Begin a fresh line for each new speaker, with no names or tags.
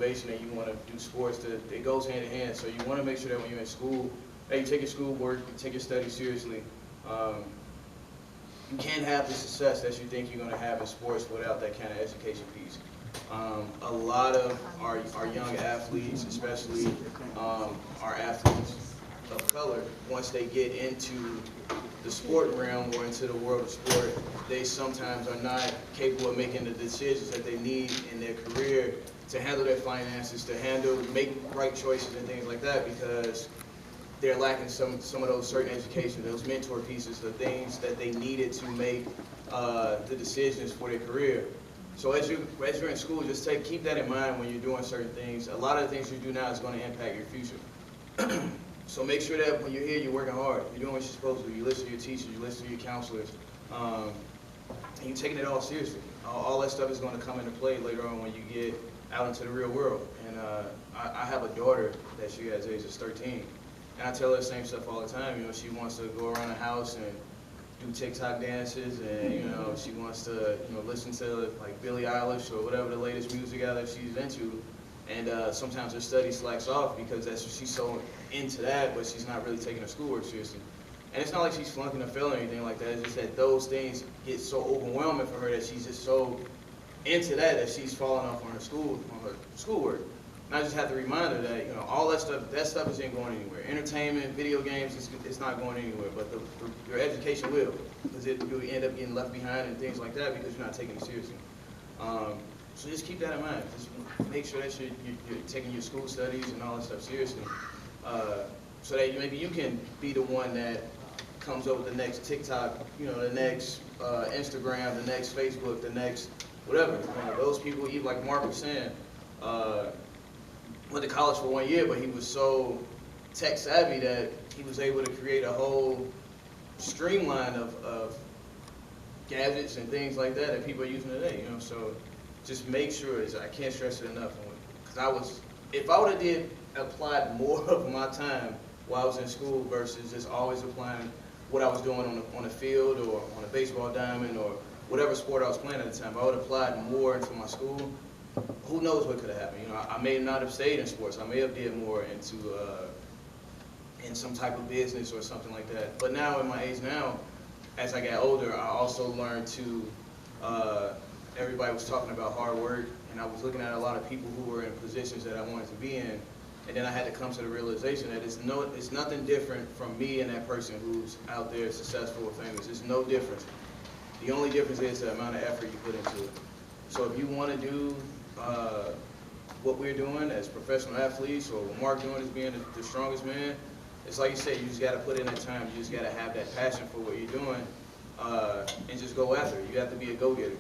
motivation that you want to do sports, it goes hand in hand. So you want to make sure that when you're in school, that you take your schoolwork, you take your studies seriously. You can't have the success that you think you're going to have in sports without that kind of education piece. A lot of our young athletes, especially our athletes of color, once they get into the sport realm or into the world of sport, they sometimes are not capable of making the decisions that they need in their career to handle their finances, to make right choices and things like that, because they're lacking some of those certain education, those mentor pieces, the things that they needed to make the decisions for their career. So as you're in school, just keep that in mind when you're doing certain things. A lot of the things you do now is going to impact your future. So make sure that when you're here, you're working hard. You're doing what you're supposed to do. You listen to your teachers, you listen to your counselors, and you're taking it all seriously. All that stuff is going to come into play later on when you get out into the real world. And I have a daughter that she has age is 13. And I tell her the same stuff all the time. You know, she wants to go around the house and do TikTok dances, and you know, she wants to, you know, listen to like Billie Eilish or whatever the latest music out that she's into. And sometimes her study slacks off because she's so into that, but she's not really taking her schoolwork seriously. And it's not like she's flunking or failing or anything like that. It's just that those things get so overwhelming for her that she's just so into that she's falling off on her schoolwork. And I just have to remind her that, you know, all that stuff isn't going anywhere. Entertainment, video games, it's not going anywhere. But your education will, because you'll end up getting left behind and things like that because you're not taking it seriously. So just keep that in mind. Just make sure that you're taking your school studies and all that stuff seriously, so that maybe you can be the one that comes up with the next TikTok, you know, the next Instagram, the next Facebook, the next whatever. You know, those people, even like Mark was saying, went to college for 1 year, but he was so tech savvy that he was able to create a whole streamline of gadgets and things like that people are using today. You know, so just make sure. I can't stress it enough. Because if I would have applied more of my time while I was in school versus just always applying what I was doing on the field or on a baseball diamond or whatever sport I was playing at the time, I would have applied more into my school. Who knows what could have happened? You know, I may not have stayed in sports. I may have did more into in some type of business or something like that. But now, at my age now, as I got older, I also learned to. Everybody was talking about hard work, and I was looking at a lot of people who were in positions that I wanted to be in, and then I had to come to the realization that it's nothing different from me and that person who's out there successful or famous. It's no difference. The only difference is the amount of effort you put into it. So if you want to do what we're doing as professional athletes, or what Mark doing as being the strongest man, it's like you said, you just got to put in that time. You just got to have that passion for what you're doing, and just go after it. You have to be a go-getter.